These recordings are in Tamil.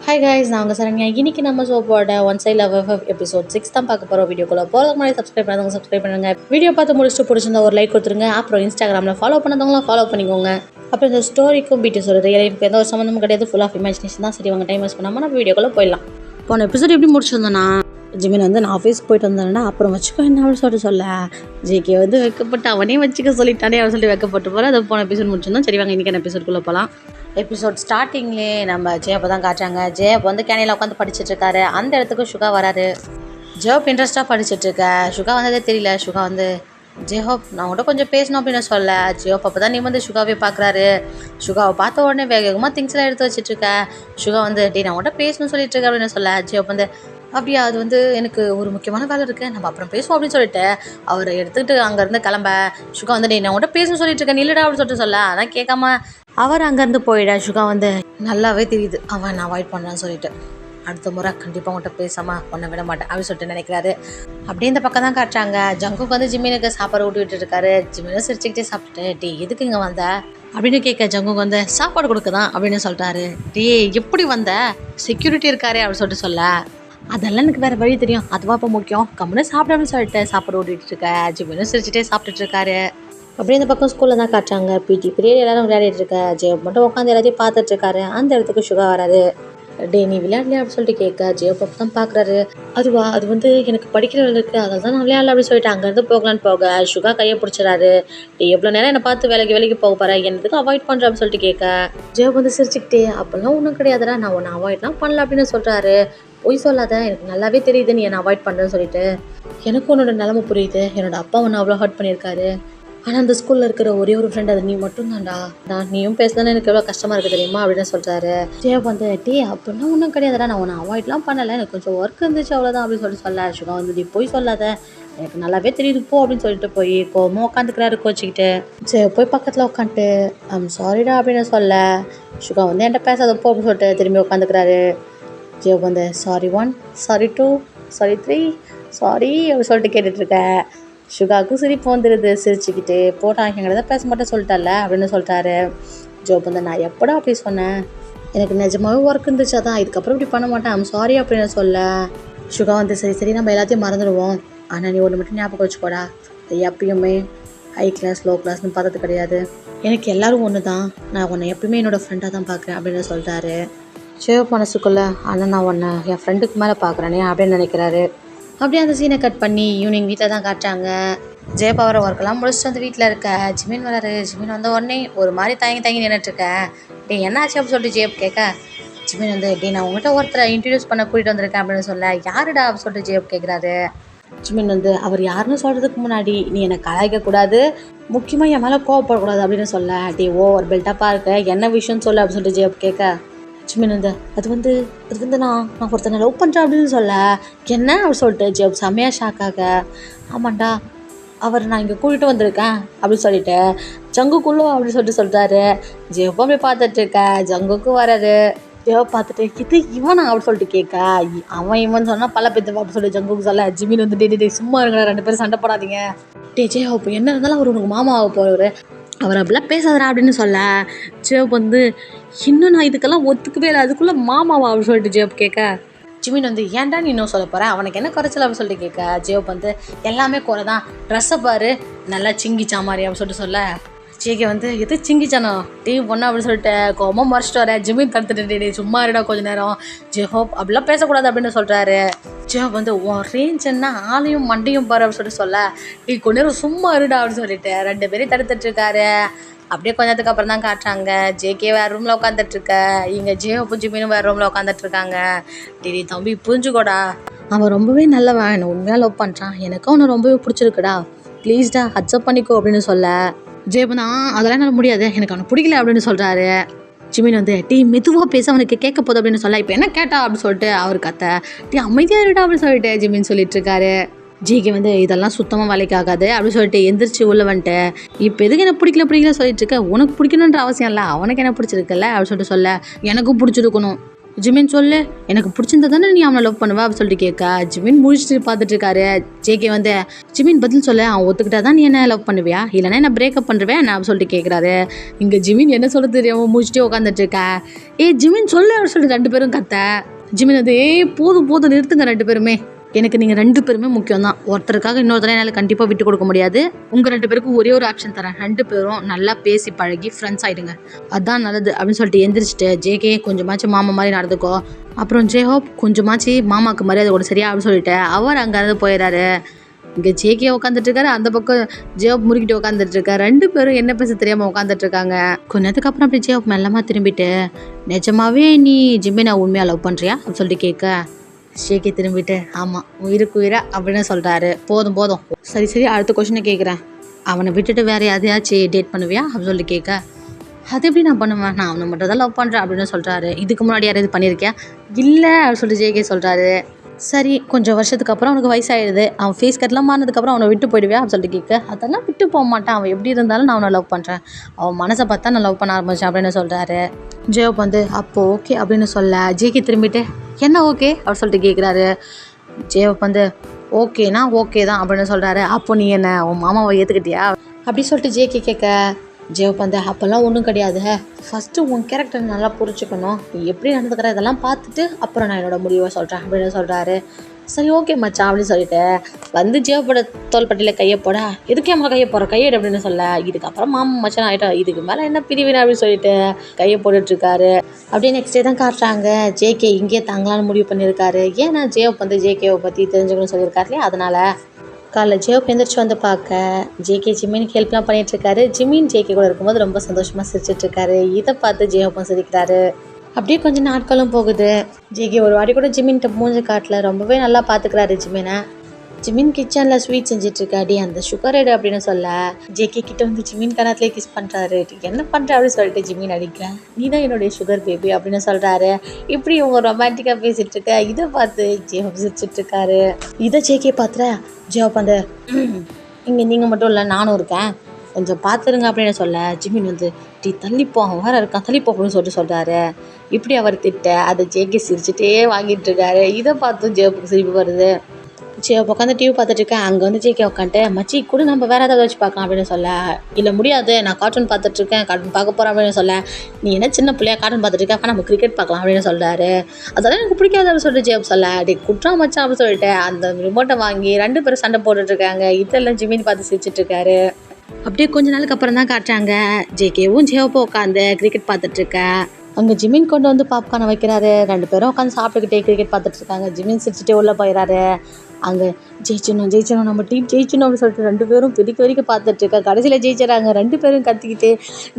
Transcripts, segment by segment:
ஹாய் கைஸ், நான் உங்கள் சரண்யா. இன்றைக்கி நம்ம சோப்போட ஒன் சைட் லவ் எபிசோட் 6 தான் பார்க்க போகிறோம். வீடியோக்குள்ளே போகிறதுக்கு முன்னாடி சப்ஸ்கிரைப் பண்ணாதவங்க சப்ஸ்கிரைப் பண்ணுங்கள். வீடியோ பார்த்து முடிச்சுட்டு பிடிச்சிருந்தா ஒரு லைக் கொடுத்துருங்க. அப்புறம் இன்ஸ்டாகிராமில் ஃபாலோ பண்ணாதவங்களாம் ஃபாலோ பண்ணிக்கோங்க. அப்புறம் இந்த ஸ்டோரிக்கும் பிடிஎஸோட ரியல் லைஃப்க்கு எந்த ஒரு சம்மந்தமும் கிடையாது. ஃபுல் ஆஃப் இமேஜினேஷன் தான். சரி, அவங்க டைம் வேஸ்ட் பண்ணாமல் நம்ம வீடியோக்குள்ளே போயிடலாம். போன எபிசோட் எப்படி முடிச்சிருந்தோன்னா, ஜிமின் வந்து நான் ஆஃபீஸ் போயிட்டு வந்தேன்டா, அப்புறம் வச்சுக்கோ என்ன அப்படின்னு சொல்ல ஜேகே வந்து வைக்கப்பட்டு அவனே வச்சுக்க சொல்லிட்டானே அப்படின்னு சொல்லி வைக்கப்பட்டு போகிற அதை போன எபிசோட் முடிச்சிருந்தோம். சரி, வாங்க இன்றைக்கி எபிசோட்குள்ளே போகலாம். எபிசோட் ஸ்டார்டிங்லேயே நம்ம ஜெயப்பை தான் காட்டுறாங்க. ஜெயப் வந்து கேனியில் உட்காந்து படிச்சுட்ருக்காரு. அந்த இடத்துக்கு சுகா வராரு. ஜெயப் இன்ட்ரெஸ்ட்டாக படிச்சுட்ருக்க சுகா வந்ததே தெரியல. சுகா வந்து ஜெயப் நான் உங்கள்கிட்ட கொஞ்சம் பேசணும் அப்படின்னு சொல்ல ஜெயப் அப்போ தான் நீ வந்து சுகாவே பார்க்குறாரு. சுகாவை பார்த்த உடனே வேகமாக திங்ஸ்லாம் எடுத்து வச்சுட்ருக்க. சுகா வந்து டே நான் உங்கள்கிட்ட பேசணும்னு சொல்லிட்டுருக்கேன் அப்படின்னு சொல்ல ஜெயப் வந்து அப்படியா, அது வந்து எனக்கு ஒரு முக்கியமான வேலை இருக்குது, நம்ம அப்புறம் பேசுவோம் அப்படின்னு சொல்லிட்டு அவரை எடுத்துக்கிட்டு அங்கேருந்து கிளம்ப சுகா வந்து டே நான் உங்கள்கிட்ட பேசணும்னு சொல்லிட்டு இருக்கேன் நில்லுடா அப்படின்னு சொல்லிட்டு சொல்ல அதான் கேட்காம அவர் அங்கேருந்து போயிட. சுகா வந்து நல்லாவே தெரியுது அவன் நான் அவாய்ட் பண்ணுறான்னு சொல்லிட்டு அடுத்த முறை கண்டிப்பாக உங்கள்கிட்ட பேசாமல் ஒன்றை விட மாட்டேன் அப்படின்னு சொல்லிட்டு நினைக்கிறாரு. அப்படியே இந்த பக்கம் தான் காட்டுறாங்க. ஜங்குக்கு வந்து ஜிமினுக்கு சாப்பாடு ஊட்டி விட்டுட்டு இருக்காரு. ஜிமினை சிரிச்சுக்கிட்டே சாப்பிட்டுட்டு டே எதுக்கு இங்கே வந்த அப்படின்னு கேட்க ஜங்குக்கு வந்து சாப்பாடு கொடுக்க தான் அப்படின்னு சொல்லிட்டாரு. டே எப்படி வந்த, செக்யூரிட்டி இருக்காரு அப்படின்னு சொல்லிட்டு சொல்ல அதெல்லாம் எனக்கு வேறு வழி தெரியும், அதுவா இப்போ முக்கியம், கம்முன்னு சாப்பிடாமனு சொல்லிட்டு சாப்பாடு ஓட்டிகிட்டு இருக்க. ஜிமினும் சிரிச்சுட்டே சாப்பிட்டுட்டு இருக்காரு. அப்படியே இந்த பக்கம் ஸ்கூலில் தான் காட்டுறாங்க. பிடி பீரியட் எல்லாரும் விளையாடிட்டு இருக்க. ஜெயப் மட்டும் உட்காந்து எல்லாத்தையும் பார்த்துட்டு இருக்காரு. அந்த இடத்துக்கு சுகா வராது. டே நீ விளையாடலையா அப்படின்னு சொல்லிட்டு கேட்க ஜெயப் அப்போ தான் பார்க்குறாரு. அதுவா, அது வந்து எனக்கு படிக்கிற வேலை இருக்குது, அதில் தான் நான் விளையாடல அப்படின்னு சொல்லிட்டு அங்கேருந்து போகலான்னு போக சுகா கையை பிடிச்சிடாரு. டே எவ்வளோ நேரம் என்னை பார்த்து வேலைக்கு போக போகிறேன், என்னதுக்கு அவாய்ட் பண்ணுற அப்படின்னு சொல்லிட்டு கேட்க ஜெயப் வந்து சிரிச்சுக்கிட்டே அப்போல்லாம் ஒன்றும் கிடையாதுடா, நான் ஒன்று அவாய்ட்லாம் பண்ணல அப்படின்னு சொல்கிறாரு. பொய் சொல்லாத, எனக்கு நல்லாவே தெரியுது நீ என்னை அவாய்ட் பண்ணுறேன்னு சொல்லிட்டு. எனக்கு உன்னோட நிலமை புரியுது, என்னோட அப்பா ஒன்று அவ்வளோ ஹர்ட் பண்ணியிருக்காரு. ஆனால் அந்த ஸ்கூலில் இருக்கிற ஒரே ஒரு ஃப்ரெண்ட் அது நீ மட்டும் தான்டா. நீயும் பேசலன்னு எனக்கு எவ்வளோ கஷ்டமாக இருக்குது தெரியுமா அப்படின்னு சொல்கிறாரு. ஜெயப் வந்து டே அப்படிலாம் ஒன்றும் கிடையாதுடா, நான் ஒன்று அவாய்ட்லாம் பண்ணலை, எனக்கு கொஞ்சம் ஒர்க் இருந்துச்சு அவ்வளோதான் அப்படின்னு சொல்லிட்டு சொல்ல சுகா வந்து நீ போய் சொல்லாத, எனக்கு நல்லாவே தெரியுது போ அப்படின்னு சொல்லிட்டு போய் கோவமாக உட்காந்துக்கிறாரு கோச்சிக்கிட்டு. சரி போய் பக்கத்தில் உட்காந்துட்டு ஐம் சாரிடா அப்படின்னு சொல்ல சுகா வந்து என்கிட்ட பேசாத போ அப்படின்னு சொல்லிட்டு திரும்பி உட்காந்துக்கிறாரு. ஜெயப் வந்து சாரி 1, சாரி 2, சாரி 3, சாரி அப்படின்னு சொல்லிட்டு கேட்டுட்ருக்க. சுகாவுக்கும் சிரிப்பு வந்துடுது. சிரிச்சுக்கிட்டு போட்டா எங்கிட்ட பேச மாட்டேன் சொல்லிட்டால அப்படின்னு சொல்லிட்டாரு. ஜெயப் வந்து நான் எப்படா அப்படி சொன்னேன், எனக்கு நிஜமாவே ஒர்க் இருந்துச்சு, அதான் இதுக்கப்புறம் இப்படி பண்ண மாட்டேன், ஐம் சாரி அப்படின்னு சொல்ல சுகா வந்து சரி நம்ம எல்லாத்தையும் மறந்துடுவோம், ஆனால் நீ ஒன்று மட்டும் ஞாபகம் வச்சுக்கோடா, எப்பயுமே ஹை கிளாஸ் லோ கிளாஸ்னு பார்த்தது கிடையாது, எனக்கு எல்லோரும் ஒன்று தான், நான் உன்னை எப்பயுமே என்னோடய ஃப்ரெண்டாக தான் பார்க்குறேன் அப்படின்னு சொல்லிட்டாரு. ஜெயப் மனசுக்குள்ளே ஆனால் நான் உன்னை என் ஃப்ரெண்டுக்கு மேலே பார்க்குறேனே அப்படின்னு நினைக்கிறாரு. அப்படியே அந்த சீனை கட் பண்ணி ஈவினிங் வீட்டில் தான் காட்டுறாங்க. ஜெயப் அவரை ஒர்க்கெல்லாம் முடிச்சுட்டு வந்து வீட்டில் இருக்க. ஜிமின் வராரு. ஜிமின் வந்த உடனே ஒரு மாதிரி தயங்கி நின்றுட்டுருக்கேன். டே என்ன ஆச்சு அப்படின்னு சொல்லிட்டு ஜெயப் கேட்க ஜிமின் வந்து டே நான் உங்கள்கிட்ட ஒருத்தரை இன்ட்ரடியூஸ் பண்ண கூட்டிகிட்டு வந்திருக்கேன் அப்படின்னு சொல்ல யாருடா அப்படின்னு சொல்லிட்டு ஜெயப் கேட்குறாரு. ஜிமின் வந்து அவர் யாருன்னு சொல்கிறதுக்கு முன்னாடி நீ என்னை கலாய்க்கக்கூடாது, முக்கியமாக என் மேலே கோவப்படக்கூடாது அப்படின்னு சொல்ல டே ஓவர் பெல்ட்டாக இருக்க, என்ன விஷயம்னு சொல்ல அப்படின்னு சொல்லிட்டு ஜெயப் கேட்க ஜிமின் வந்து அது வந்து நான் ஒருத்தனை லவ் பண்ணுறேன் அப்படின்னு சொல்ல என்ன அப்படின்னு சொல்லிட்டு ஜெயப் செம்மையாக ஷாக்காக ஆமாண்டா அவர் நான் இங்கே கூட்டிகிட்டு வந்திருக்கேன் அப்படின்னு சொல்லிட்டு ஜங்குக்குள்ளோ அப்படின்னு சொல்லிட்டாரு. ஜெயப் அப்படி பார்த்துட்டு இருக்க. ஜங்குக்கு வராது. ஜெயப் பார்த்துட்டு இது இவனா அப்படின்னு சொல்லிட்டு கேட்க இவன் சொன்னால் பல பேத்து அப்படின்னு சொல்லி ஜங்குக்கு சொல்ல ஜிமின் வந்து டே சும்மா இருங்கடா, 2 பேரும் சண்டை போடாதீங்க, டே ஜெயப் என்ன இருந்தாலும் அவர் உனக்கு மாமா ஆக போகிறவர், அவர் அப்படிலாம் பேசாதரா அப்படின்னு சொல்ல ஜெயப் வந்து இன்னும் நான் இதுக்கெல்லாம் ஒத்துக்கவே இல்லை, அதுக்குள்ளே மாமாவா அப்படின்னு சொல்லிட்டு ஜெயப் கேட்க ஜிமின் வந்து ஏன்டா நீ இன்னும் சொல்ல போகிறேன், அவனுக்கு என்ன குறைச்சல அப்படின்னு சொல்லிட்டு கேட்க ஜெயப் வந்து எல்லாமே குறை தான், ட்ரெஸ்ஸை பாரு நல்லா சிங்கிச்சா மாதிரி அப்படின்னு சொல்லிட்டு சொல்ல ஜேகே வந்து எது சிங்கிச்சானோ டீ பொண்ணா அப்படின்னு சொல்லிட்டு கோமா மறைச்சிட்டு வர. ஜிமின் தடுத்துட்டு சும்மா இருடா கொஞ்சம் நேரம், ஜெயப் அப்படிலாம் பேசக்கூடாது அப்படின்னு சொல்கிறாரு. ஜெயப் வந்து உன் ரேஞ்ச் என்ன, ஆளையும் மண்டையும் பாரு அப்படின்னு சொல்லிட்டு சொல்ல டீ கொஞ்ச நேரம் சும்மா இருடா அப்படின்னு சொல்லிட்டு 2 பேரையும் தடுத்துட்ருக்காரு. அப்படியே கொஞ்சத்துக்கு அப்புறம் தான் காட்டுறாங்க. ஜேகே வேறு ரூமில் உட்காந்துட்ருக்க, இங்கே ஜெயப் ஜிமினும் வேறு ரூமில் உட்காந்துட்ருக்காங்க. டேடி தம்பி புரிஞ்சுக்கோடா, அவன் ரொம்பவே நல்லவன், என்னை உண்மையாக லவ் பண்ணுறான், எனக்கும் அவனை ரொம்பவே பிடிச்சிருக்குடா, ப்ளீஸ்டா அக்செப்ட் பண்ணிக்கோ அப்படின்னு சொல்ல ஜெயப் தான் அதெல்லாம் என்னால் முடியாது, எனக்கு அவனை பிடிக்கல அப்படின்னு சொல்கிறாரு. ஜிமின் வந்து டீ மெதுவாக பேச அவனுக்கு கேட்க போதும் அப்படின்னு சொல்ல இப்போ என்ன கேட்டா அப்படின்னு சொல்லிட்டு அவர் கத்த டீ அமைதியாக இருடா அப்படின்னு சொல்லிட்டு ஜிமின் சொல்லிட்டு இருக்காரு. ஜிகே வந்து இதெல்லாம் சுத்தமாக வேலைக்கு ஆகாது அப்படின்னு சொல்லிட்டு எந்திரிச்சு உள்ள வந்துட்டு இப்போ எதுக்கு என்ன பிடிக்கல சொல்லிட்டு இருக்க, உனக்கு பிடிக்கணுன்ற அவசியம் இல்லை, அவனுக்கு என்ன பிடிச்சிருக்குல்ல அப்படின்னு சொல்லிட்டு சொல்ல எனக்கும் பிடிச்சிருக்கணும், ஜிமின் சொல்லு, எனக்கு பிடிச்சிருந்தா தானே நீ அவனை லவ் பண்ணுவா அப்படின்னு சொல்லிட்டு கேட்க ஜிமின் முடிச்சுட்டு பார்த்துட்டு இருக்காரு. ஜேகே வந்து ஜிமின் பதில் சொல்ல, அவன் ஒத்துக்கிட்டா தான் நீ என்ன லவ் பண்ணுவியா, இல்லைன்னா என்ன பிரேக்கப் பண்ணுவேன் நான் அப்படின்னு சொல்லிட்டு கேட்குறாரு. இங்கே ஜிமின் என்ன சொல்ல தெரியாம முடிச்சுட்டே உட்காந்துட்டு இருக்கா. ஜிமின் சொல்லு அப்படின்னு சொல்லிட்டு 2 பேரும் கத்த. ஜிமின் வந்து போதும் போதும் நிறுத்துங்க 2 பேருமே, எனக்கு நீங்கள் 2 பேருமே முக்கியம் தான், ஒருத்தருக்காக இன்னொருத்தரை என்னால் கண்டிப்பாக விட்டு கொடுக்க முடியாது. உங்கள் 2 பேருக்கும் ஒரே ஒரு ஆப்ஷன் தரேன், 2 பேரும் நல்லா பேசி பழகி ஃப்ரெண்ட்ஸ் ஆகிடுங்க, அதான் நல்லது அப்படின்னு சொல்லிட்டு எந்திரிச்சிட்டு ஜேகே கொஞ்சமாச்சும் மாமா மாதிரி நடந்துக்கோ, அப்புறம் ஜேஹோப் கொஞ்சமாச்சு மாமாவுக்கு மரியாதை கூட சரியா அப்படின்னு சொல்லிட்டு அவர் அங்கேருந்து போயிடறாரு. இங்கே ஜேகே உட்காந்துட்டு இருக்காரு, அந்த பக்கம் ஜேஹோப் முறுக்கிட்டு உட்காந்துட்டு இருக்காரு. 2 பேரும் என்ன பேச தெரியாமல் உட்காந்துட்டு இருக்காங்க. கொஞ்ச நேரத்துக்கு அப்புறம் அப்படி ஜேஹோப் மெல்லமாக திரும்பிட்டு, நிஜமாவே நீ ஜிமினை உண்மையாக லவ் பண்ணுறியா அப்படின்னு சொல்லிட்டு கேட்க ஜேகே திரும்பிட்டு, ஆமாம் உயிருக்கு உயிரா அப்படின்னு சொல்கிறாரு. போதும் போதும், சரி அடுத்த கொஷினை கேட்குறேன், அவனை விட்டுட்டு வேறு யாரையாச்சும் டேட் பண்ணுவியா அப்படின்னு சொல்லி கேட்க, அது எப்படி நான் பண்ணுவேன், நான் அவனை மட்டும் தான் லவ் பண்ணுறேன் அப்படின்னு சொல்கிறாரு. இதுக்கு முன்னாடி யாராவது பண்ணியிருக்கியா, இல்லை அப்படின்னு சொல்லிட்டு ஜேகே சொல்கிறாரு. சரி கொஞ்சம் வருஷத்துக்கு அப்புறம் அவனுக்கு வயசாகிடுது, அவன் ஃபேஸ் கட்லாம் மாறினதுக்கப்புறம் அவனை விட்டு போயிடுவியா அப்படின்னு சொல்லிட்டு கேட்க, அதெல்லாம் விட்டு போக மாட்டான், அவன் எப்படி இருந்தாலும் நான் அவனை லவ் பண்ணுறேன், அவன் மனசை பார்த்தா நான் லவ் பண்ண ஆரம்பித்தேன் அப்படின்னு சொல்கிறாரு. ஜேஹோப் வந்து அப்போ ஓகே அப்படின்னு சொல்ல ஜேகே திரும்பிட்டு, என்ன ஓகே அப்படின்னு சொல்லிட்டு கேட்குறாரு. ஜேஹோப் வந்து ஓகேனா ஓகே தான் அப்படின்னு சொல்கிறாரு. அப்போ நீ என்ன உன் மாமாவை ஏற்றுக்கிட்டியா அப்படி சொல்லிட்டு ஜேகே கேட்க ஜேஹோப் வந்து அப்போல்லாம் ஒன்றும் கிடையாது, ஃபஸ்ட்டு உன் கேரக்டர் நல்லா புரிஞ்சுக்கணும், நீ எப்படி நடந்துக்கிற இதெல்லாம் பார்த்துட்டு அப்புறம் நான் என்னோடய முடிவை சொல்கிறேன் அப்படின்னு சொல்கிறாரு. சரி ஓகே மச்சான் அப்படின்னு சொல்லிட்டு வந்து ஜேஹோப்போட தோள்பட்டியில் கையை போட, எதுக்கே அம்மா கையை போகிற கையெடு அப்படின்னு சொல்ல, இதுக்கப்புறம் மாமா மச்சான் ஆகிட்டோம், இதுக்கு மேலே என்ன பிரிவினா அப்படின்னு சொல்லிட்டு கையை போட்டுட்ருக்காரு. அப்படியே நெக்ஸ்ட் டே தான் காட்டுறாங்க, ஜேகே இங்கேயே தாங்கலான்னு முடிவு பண்ணியிருக்காரு. ஏன்னா ஜேஹோப் வந்து ஜேகேவை பற்றி தெரிஞ்சுக்கணும்னு சொல்லியிருக்காரு இல்லையா, அதனால் காலைல ஜேஹோப் எந்திரிச்சு வந்து பார்க்க ஜேகே ஜிமினுக்கு ஹெல்ப்லாம் பண்ணிகிட்ருக்காரு. ஜிமின் ஜேகே கூட இருக்கும்போது ரொம்ப சந்தோஷமாக சிரிச்சிட்ருக்காரு. இதை பார்த்து ஜேஹோப்பும் சிரிக்கிறாரு. அப்படியே கொஞ்சம் நாட்களும் போகுது. ஜேகே ஒரு வாட்டி கூட ஜிமின்கிட்ட மூஞ்ச காட்டில் ரொம்பவே நல்லா பார்த்துக்கிறாரு ஜிமினை. ஜிமின் கிச்சனில் ஸ்வீட் செஞ்சிட்ருக்காடி, அந்த சுகர் எடு அப்படின்னு சொல்ல ஜேகே கிட்ட வந்து ஜிமின் கணத்துலேயே கிஸ் பண்ணுறாரு. என்ன பண்ணுற அப்படின்னு சொல்லிட்டு ஜிமின் அடிக்க, நீ தான் என்னுடைய சுகர் பேபி அப்படின்னு சொல்கிறாரு. இப்படி இவங்க ரொமான்டிக்காக பேசிகிட்டு இருக்க, இதை பார்த்து ஜேஹோப் சிரிச்சிட்ருக்காரு. இதை ஜேகே பார்த்துற ஜேஹோப் வந்து இங்கே நீங்கள் மட்டும் இல்லை நானும் இருக்கேன், கொஞ்சம் பார்த்துருங்க அப்படின்னு சொல்ல ஜிமின் வந்து டீ தள்ளிப்போ, அவன் வேறு இருக்கான் தள்ளிப்போ அப்படின்னு சொல்கிறாரு. இப்படி அவர் திட்ட அதை ஜேகே சிரிச்சுட்டே வாங்கிட்டு இருக்காரு. இதை பார்த்து ஜேஹோப்புக்கு சிரிப்பு வருது. ஜேஹோப் உட்காந்து டிவி பார்த்துட்டு இருக்கேன், அங்கே வந்து ஜேகே உட்காந்துட்டு மச்சி கூட நம்ம வேறு ஏதாவது வச்சு பார்க்கலாம் அப்படின்னு சொல்ல, இல்லை முடியாது நான் கார்ட்டூன் பார்த்துட்ருக்கேன், கார்ட்டூன் பார்க்க போகிறேன் அப்படின்னு சொல்ல, நீ என்ன சின்ன பிள்ளையா கார்ட்டூன் பார்த்துட்டு இருக்கேன், அப்போ நம்ம கிரிக்கெட் பார்க்கலாம் அப்படின்னு சொல்கிறாரு. அதெல்லாம் எனக்கு பிடிக்காது அப்படின்னு சொல்லிட்டு ஜேஹோப் சொல்ல, குற்றா மச்சான் அப்படின்னு சொல்லிட்டு அந்த ரிமோட்டை வாங்கி 2 பேரும் சண்டை போட்டுட்ருக்காங்க. இதெல்லாம் ஜிமின் பார்த்து சிரிச்சிட்ருக்காரு. அப்படியே கொஞ்ச நாளுக்கு அப்புறம் தான் காட்டுறாங்க, ஜேகேவும் ஜேஹோப்பும் உட்காந்து கிரிக்கெட் பார்த்துட்ருக்கேன். அங்கே ஜிமின் கொண்டு வந்து பாப்கார்னை வைக்கிறாரு. 2 பேரும் உட்காந்து சாப்பிட்டுக்கிட்டே கிரிக்கெட் பார்த்துட்ருக்காங்க. ஜிமின் சிரிச்சுட்டே உள்ளே போயிடறாரு. அங்கே ஜெயிச்சணும் நம்ம டீம் ஜெயிச்சணும் அப்படின்னு சொல்லிட்டு 2 பேரும் வரைக்கும் பார்த்துட்ருக்கா. கடைசியில் ஜெயிச்சிடறாங்க. 2 பேரும் கத்திக்கிட்டு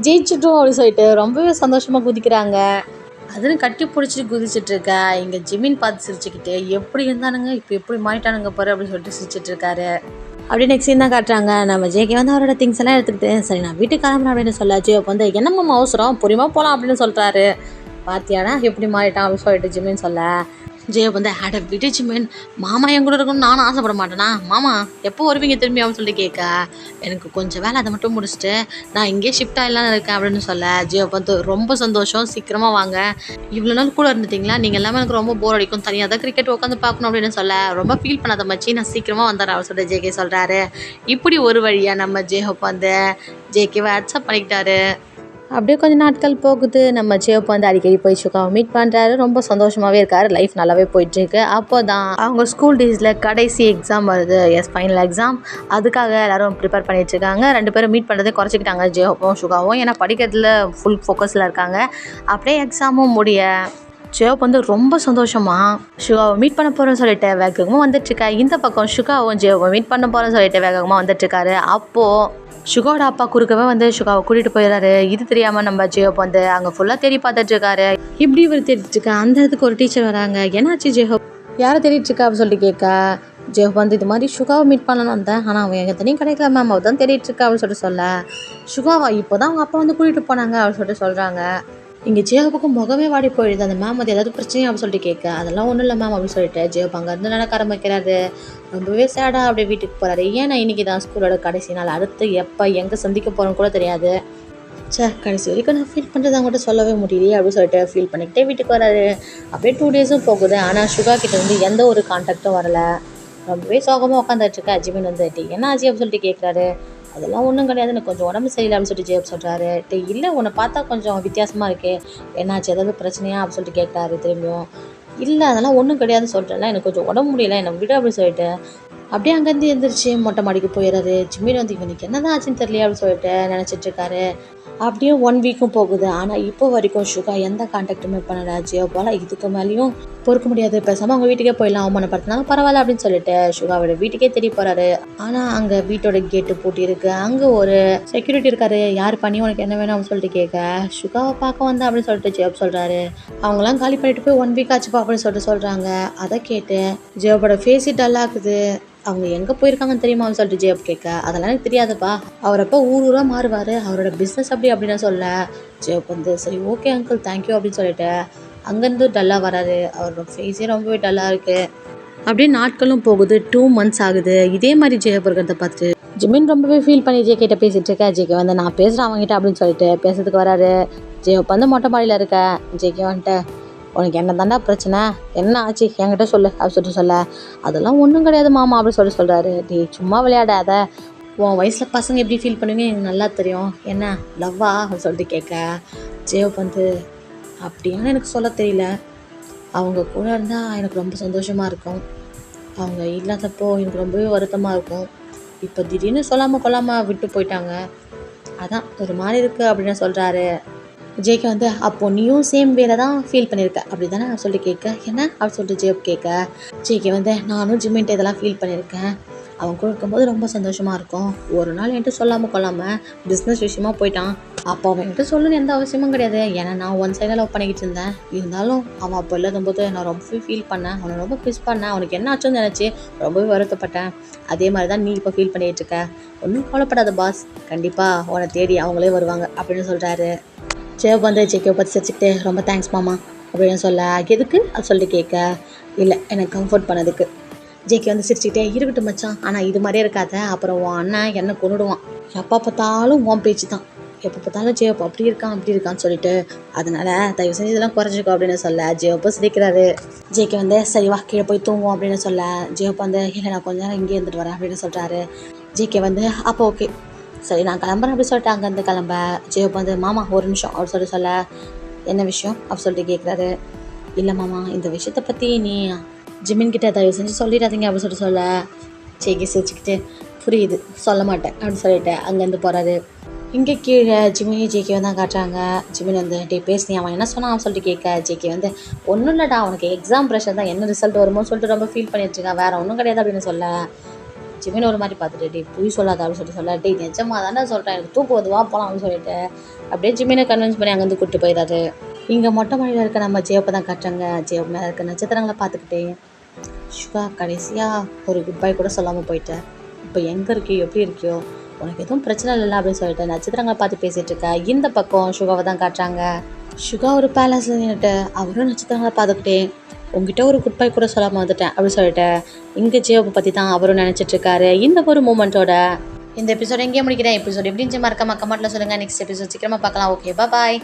ஜெயிச்சிட்டோம் அப்படின்னு சொல்லிட்டு ரொம்பவே சந்தோஷமாக குதிக்கிறாங்க. அதுன்னு கட்டி பிடிச்சிட்டு குதிச்சிட்ருக்கா. இங்கே ஜிமின் பார்த்து சிரிச்சுக்கிட்டு, எப்படி இருந்தானுங்க இப்போ எப்படி மாறிட்டானுங்க பாரு அப்படின்னு சொல்லிட்டு சிரிச்சிட்ருக்காரு. அப்படியே நெக்ஸ்ட் சீன் தான் காட்டுறாங்க, நம்ம ஜேகே வந்து அவரோட திங்ஸ் எல்லாம் எடுத்துக்கிட்டு சரி நான் வீட்டுக்கு கிளம்புறேன் அப்படின்னு சொல்ல ஜேஹோப் வந்து என்னம்மா அவசரம் பொறுமையாக போகலாம் அப்படின்னு சொல்கிறாரு. பார்த்தியானா எப்படி மாறிட்டான் அப்படின்னு சொல்லிட்டு ஜிமின் சொல்ல ஜேஹோப் வந்து அட விட்டு ஜிமின், மாமா என் கூட இருக்கணும்னு நானும் ஆசைப்பட மாட்டேனா, மாமா எப்போ வருவீங்க திரும்பி அப்படின்னு சொல்லிட்டு கேட்க, எனக்கு கொஞ்சம் வேலை அதை மட்டும் முடிச்சுட்டு நான் இங்கேயே ஷிஃப்ட் ஆகிடலாம் இருக்கேன் அப்படின்னு சொல்ல ஜேஹோப் வந்து ரொம்ப சந்தோஷம், சீக்கிரமாக வாங்க, இவ்வளோ நாள் கூட இருந்துட்டிங்களா, நீங்கள் எல்லாமே எனக்கு ரொம்ப போர் அடிக்கும், தனியாக தான் கிரிக்கெட் உட்காந்து பார்க்கணும் அப்படின்னு சொல்ல, ரொம்ப ஃபீல் பண்ணாத மச்சி நான் சீக்கிரமாக வந்துடுறேன் அப்படின்னு சொல்லிட்டு ஜேகே சொல்கிறாரு. இப்படி ஒரு வழியாக நம்ம ஜேஹோப் வந்து ஜேகேவை அக்செப்ட் பண்ணிக்கிட்டாரு. அப்படியே கொஞ்சம் நாட்கள் போகுது. நம்ம ஜேஹோப் வந்து அடிக்கடி போய் சுகாவை மீட் பண்ணுறாரு. ரொம்ப சந்தோஷமாகவே இருக்கார். லைஃப் நல்லாவே போயிட்டுருக்கு. அப்போ தான் அவங்க ஸ்கூல் டேஸில் கடைசி எக்ஸாம் வருது, ஃபைனல் எக்ஸாம். அதுக்காக எல்லோரும் ப்ரிப்பேர் பண்ணிகிட்ருக்காங்க. 2 பேரும் மீட் பண்ணுறதே குறைச்சிக்கிட்டாங்க ஜேஹோப்பும் சுகாவும், ஏன்னா படிக்கிறதுல ஃபுல் ஃபோக்கஸில் இருக்காங்க. அப்படியே எக்ஸாமும் முடிய ஜேஹோப் வந்து ரொம்ப சந்தோஷமாக சுகாவை மீட் பண்ண போகிறோன்னு சொல்லிட்டு வேகமாக வந்துட்டுருக்கா. இந்த பக்கம் சுகாவும் ஜேஹோப்பை மீட் பண்ண போகிறோன்னு சொல்லிட்டு வேகமாக வந்துட்டுருக்காரு. அப்போது சுகாவோட அப்பா குறுக்கவே வந்து சுகாவை கூட்டிகிட்டு போயிடுறாரு. இது தெரியாமல் நம்ம ஜேஹோப் வந்து அங்கே ஃபுல்லாக தேடி பார்த்துட்ருக்காரு. இப்படி இவர் தேடிட்டுருக்கா. அந்த இடத்துக்கு ஒரு டீச்சர் வராங்க. என்னாச்சு ஜேஹோப், யாரை தேடிட்டுருக்கா அப்படின்னு சொல்லிட்டு கேட்க ஜேஹோப் வந்து இது மாதிரி சுகாவை மீட் பண்ணணும் வந்தேன், ஆனால் அவன் எங்கள் தனியும் கிடைக்கல மேம், அவள் தான் தேடிட்டுருக்கா அப்படின்னு சொல்லிட்டு சொல்ல சுகாவா இப்போ தான் அவங்க அப்பா வந்து கூட்டிகிட்டு போனாங்க அப்படின்னு சொல்லிட்டு சொல்கிறாங்க. இங்கே ஜேஹோப்புக்கு முகமே வாடி போயிடுது. அந்த மேம் அது ஏதாவது பிரச்சனையும் அப்படின்னு சொல்லிட்டு கேட்க அதெல்லாம் ஒன்றும் இல்லை மேம் அப்படின்னு சொல்லிட்டு ஜேஹோப் அங்கேருந்து நடக்க ஆரம்பிக்கிறாரு. ரொம்பவே சேடாக அப்படியே வீட்டுக்கு போகிறாரு. ஏன்னா இன்றைக்கி தான் ஸ்கூலோட கடைசி நாள், அடுத்து எப்போ எங்கே சந்திக்க போகிறோன்னு கூட தெரியாது. கடைசி வரைக்கும் நான் ஃபீல் பண்ணுறது அவங்ககிட்ட சொல்லவே முடியலையே அப்படின்னு சொல்லிட்டு ஃபீல் பண்ணிக்கிட்டே வீட்டுக்கு வராரு. அப்படியே 2 டேஸும் போகுது. ஆனால் சுகா கிட்ட வந்து எந்த ஒரு கான்டாக்டும் வரல. ரொம்பவே சோகமாக உட்காந்துட்ருக்கா. ஜிமின் வந்து என்ன ஆச்சு அப்படின்னு சொல்லிட்டு கேட்குறாரு. அதெல்லாம் ஒன்றும் கிடையாது, எனக்கு கொஞ்சம் உடம்பு சரியில்லை அப்படின்னு சொல்லிட்டு ஜேப் சொல்கிறாரு. இல்லை உன்னை பார்த்தா கொஞ்சம் வித்தியாசமாக இருக்கே, என்னாச்சு ஏதாவது பிரச்சனையா அப்படின்னு சொல்லிட்டு கேட்குறாரு திரும்பியும். இல்லை அதெல்லாம் ஒன்றும் கிடையாதுன்னு சொல்கிறேன்ல, எனக்கு கொஞ்சம் உடம்பு முடியல, என்னை விடு அப்படின்னு சொல்லிட்டு அப்படியே அங்கேருந்து எழுந்திரிச்சு மொட்டை மாடிக்கு போயிடுறாரு. ஜிம்மின் வந்து இவனுக்கு என்னதான் ஆச்சுன்னு தெரியலையே அப்படின்னு சொல்லிட்டு நினச்சிட்டு இருக்காரு. அப்படியே 1 வீக்கும் போகுது. ஆனால் இப்போ வரைக்கும் சுகா எந்த கான்டாக்டுமே பண்ணல. ஜியோ போல் இதுக்கு மேலேயும் பொறுக்க முடியாது, பேசாமல் அவங்க வீட்டுக்கே போயிடலாம், அவமானப்படுத்தினாலும் பரவாயில்ல அப்படின்னு சொல்லிட்டு சுகாவோட வீட்டுக்கே தேடி போகிறாரு. ஆனால் அங்கே வீட்டோட கேட்டு பூட்டி இருக்கு. அங்கே ஒரு செக்யூரிட்டி இருக்காரு. யார் பண்ணி உனக்கு என்ன வேணும் அப்படின்னு சொல்லிட்டு கேட்க, சுகாவை பார்க்க வந்தேன் அப்படின்னு சொல்லிட்டு ஜியோப் சொல்கிறாரு. அவங்களாம் காலி பண்ணிட்டு போய் 1 வீக் ஆச்சுப்பா அப்படின்னு சொல்லிட்டு சொல்கிறாங்க. அதை கேட்டு ஜியோபோட ஃபேஸி டல்லாகுது. அவங்க எங்கே போயிருக்காங்கன்னு தெரியுமான்னு சொல்லிட்டு ஜேப் கேட்க, அதெல்லாம் எனக்கு தெரியாதுப்பா, அவர் அப்போ ஊராக மாறுவார், அவரோட பிஸ்னஸ் அப்படி அப்படின்னு சொல்ல ஜேப் வந்து சரி ஓகே அங்கிள் தேங்க்யூ அப்படின்னு சொல்லிட்டு அங்கேருந்து டல்லாக வராரு. அவரோட ஃபேஸே ரொம்பவே டல்லாக இருக்குது. அப்படியே நாட்களும் போகுது. 2 months ஆகுது. இதே மாதிரி ஜெயப் இருக்கிறத பார்த்துட்டு ஜிமின் ரொம்பவே ஃபீல் பண்ணி ஜே கிட்ட பேசிகிட்டு இருக்கேன். ஜேகே வந்து நான் பேசுகிறேன் அவங்ககிட்ட அப்படின்னு சொல்லிட்டு பேசுறதுக்கு வராரு. ஜேப் வந்து மொட்டை மாடியில் இருக்க. ஜேகே வந்துட்டு உனக்கு என்ன தாண்டா பிரச்சனை, என்ன ஆச்சு என்கிட்ட சொல்லு அப்படின்னு சொல்லிட்டு சொல்ல, அதெல்லாம் ஒன்றும் கிடையாது மாமா அப்படின்னு சொல்கிறாரு. நீ சும்மா விளையாடாத, உன் வயசில் பசங்க எப்படி ஃபீல் பண்ணுவீங்க எனக்கு நல்லா தெரியும், என்ன லவ்வா அப்படின்னு சொல்லிட்டு கேட்க, ஜேவ் வந்து அப்படியான்னு எனக்கு சொல்ல தெரியல, அவங்க கூட இருந்தால் எனக்கு ரொம்ப சந்தோஷமாக இருக்கும், அவங்க இல்லாதப்போ எனக்கு ரொம்பவே வருத்தமாக இருக்கும், இப்போ திடீர்னு சொல்லாமல் கொள்ளாமல் விட்டு போயிட்டாங்க, அதான் ஒரு மாதிரி இருக்குது அப்படின்னு சொல்கிறாரு. ஜேகே வந்து அப்போது நீயும் சேம் வேலை தான் ஃபீல் பண்ணியிருக்க அப்படி தானே சொல்லிட்டு கேட்க, என்ன அப்படி சொல்லிட்டு ஜேப் கேட்க, ஜேகே வந்து நானும் ஜிம்மின்ட்டு இதெல்லாம் ஃபீல் பண்ணியிருக்கேன், அவன் கூட இருக்கும்போது ரொம்ப சந்தோஷமாக இருக்கும், ஒரு நாள் என்கிட்ட சொல்லாமல் கொள்ளாமல் பிஸ்னஸ் விஷயமா போயிட்டான், அப்போ அவன் என்கிட்ட சொல்லணும்னு எந்த அவசியமும் கிடையாது, ஏன்னா நான் 1 சைடாக லவ் பண்ணிக்கிட்டு இருந்தேன், இருந்தாலும் அவன் அப்போ இல்லாதபோது நான் ரொம்பவே ஃபீல் பண்ணேன், அவனை ரொம்ப மிஸ் பண்ணேன், அவனுக்கு என்ன ஆச்சுன்னு நினச்சி ரொம்பவே வருத்தப்பட்டேன், அதே மாதிரி தான் நீ இப்போ ஃபீல் பண்ணிகிட்டு இருக்க, ஒன்றும் கவலைப்படாத பாஸ், கண்டிப்பாக உன்னை தேடி அவங்களே வருவாங்க அப்படின்னு சொல்கிறாரு. ஜேப் வந்து ஜேகே பற்றி சிரிச்சுக்கிட்டு ரொம்ப தேங்க்ஸ் மாமா அப்படின்னு சொல்ல, எதுக்கு அது சொல்லிட்டு கேட்க, இல்லை எனக்கு கம்ஃபர்ட் பண்ணதுக்கு. ஜேகே வந்து சிரிச்சுக்கிட்டே இருக்கட்டும் மச்சான், ஆனால் இது மாதிரியே இருக்காத, அப்புறம் உன் அண்ணன் என்ன கொண்டுடுவான், எப்போ பார்த்தாலும் உன் பேச்சு தான், எப்போ பார்த்தாலும் ஜேப் அப்படி இருக்கான்னு சொல்லிட்டு, அதனால தயவு செஞ்சு இதெல்லாம் குறைச்சிக்கோ அப்படின்னு சொல்ல, ஜேப்போ சிரிக்கிறாரு. ஜேகே வந்து சரி வா கீழே போய் தூங்குவோம் அப்படின்னு சொல்ல, ஜேப் வந்து இல்லை நான் கொஞ்ச நேரம் இங்கே இருந்துட்டு வரேன் அப்படின்னு சொல்கிறாரு. ஜேகே வந்து அப்போ ஓகே சரி நான் கிளம்புறேன் அப்படி சொல்லிட்டு அங்கேருந்து கிளம்ப, ஜேப் வந்து மாமா ஒரு நிமிஷம் அப்படி சொல்ல, என்ன விஷயம் அப்படி சொல்லிட்டு கேட்குறாரு. இல்லை மாமா இந்த விஷயத்தை பற்றி நீ ஜிமின் கிட்ட தயவு செஞ்சு சொல்லிடாதீங்க அப்படின்னு சொல்ல, ஜேகே சிரிச்சுக்கிட்டு புரியுது சொல்ல மாட்டேன் அப்படின்னு சொல்லிட்டு அங்கேருந்து போகிறாரு. இங்கே கீழே ஜிமினி ஜேகே தான் காட்டுறாங்க. ஜிமின் வந்து டே பேசி அவன் என்ன சொன்னான் அவன் சொல்லிட்டு கேட்க, ஜேகே வந்து ஒன்றும் இல்லைடா அவனுக்கு எக்ஸாம் ப்ரெஷர் தான், என்ன ரிசல்ட் வருமோ சொல்லிட்டு ரொம்ப ஃபீல் பண்ணிட்டுருக்கான், வேறு ஒன்றும் கிடையாது அப்படின்னு சொல்ல, ஜிமின் ஒரு மாதிரி பார்த்துட்டு டே பொய் சொல்லாத அப்படின்னு சொல்லிட்டு சொல்ல, டே நிஜமாக தானே சொல்கிறேன் எனக்கு தூக்கம் வருது வா போகலாம் அப்படின்னு சொல்லிட்டு அப்படியே ஜிமினை கன்வின்ஸ் பண்ணி அங்கேருந்து கூப்பிட்டு போயிடாரு. இங்கே மொட்டை மாடியில் இருக்க நம்ம ஜேப்பை தான் காட்டுறாங்க. ஜேப் மேலே இருக்க நட்சத்திரங்களை பார்த்துக்கிட்டே, சுகா கடைசியாக ஒரு குட் பை கூட சொல்லாமல் போயிட்டேன், இப்போ எங்கே இருக்கியோ எப்படி இருக்கியோ உனக்கு எதுவும் பிரச்சனை இல்லை அப்படின்னு சொல்லிட்டு நட்சத்திரங்களை பார்த்து பேசிகிட்டு இருக்க. இந்த பக்கம் சுகாவை தான் காட்டுறாங்க. சுகா ஒரு பேலஸில் நின்றுட்டு அவரும் நட்சத்திரங்களை பார்த்துக்கிட்டே உங்ககிட்ட ஒரு குட் பை கூட சொல்லாமல் வந்துட்டேன் அப்படின்னு சொல்லிட்டு இங்கே ஜியோவை பற்றி தான் அவரும் நினச்சிட்டு இருக்காரு. இந்த ஒரு மூமெண்ட்டோட இந்த எபிசோட் எங்கேயே முடிக்கிறேன். எபிசோட் எப்படி இருந்துச்சு மறக்காம கமெண்ட்டில் சொல்லுங்கள். நெக்ஸ்ட் எபிசோட் சீக்கிரமாக பார்க்கலாம். Okay bye.